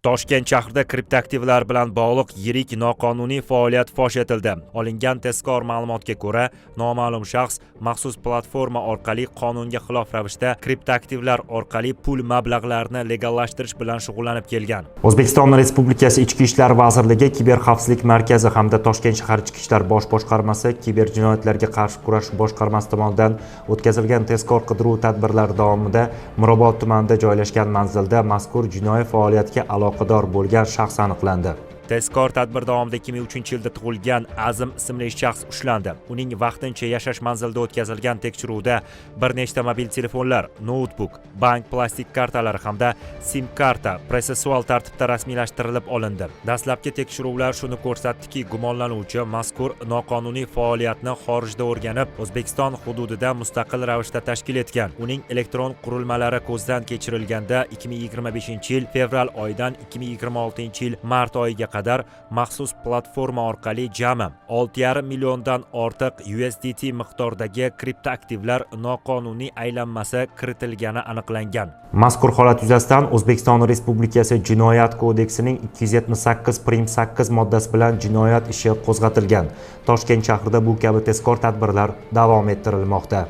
Toshkent shahrida kriptoaktivlar bilan bog'liq yirik noqonuniy faoliyat fosh etildi. Olingan tezkor ma'lumotga ko'ra, noma'lum shaxs maxsus platforma orqali qonunga xilof ravishda kriptoaktivlar orqali pul mablag'larini legallashtirish bilan shug'ullanib kelgan. O'zbekiston Respublikasi Ichki ishlar vazirligi, Kiberxavfsizlik markazi hamda Toshkent shahar Ichki ishlar bosh boshqarmasi Kiber jinoyatlarga qarshi kurash boshqarmasi tomonidan o'tkazilgan tezkor qidiruv tadbirlari davomida Mirobod tumanida joylashgan manzilda mazkur jinoiy faoliyatga aloqador bo'lgan shaxs aniqlandi. Tezkor tadbir davomida 2003-yilda tug'ilgan Azim ismli shaxs ushlandi. Uning vaqtincha yashash manzilida o'tkazilgan tekshiruvda bir nechta mobil telefonlar, noutbuk, bank plastik kartalari hamda SIM karta protsessual tartibda rasmiylashtirilib olindi. Dastlabki tekshiruvlar shuni ko'rsatdiki, gumonlanuvchi mazkur noqonuniy faoliyatni xorijda o'rganib, O'zbekiston hududida mustaqil ravishda tashkil etgan. Uning elektron qurilmalari ko'zdan kechirilganda 2025-yil fevral oyidan 2026-yil mart oyiga qadar maxsus platforma orqali jami 6,5 milliondan ortiq USDT miqdordagi kriptoaktivlar noqonuniy aylanmasi kiritilgani aniqlangan. Mazkur holat yuzasidan O'zbekiston Respublikasi Jinoyat kodeksining 278-8 moddasi bilan jinoyat ishi qo'zg'atilgan. Toshkent shahrida bu kabi tezkor tadbirlar davom ettirilmoqda.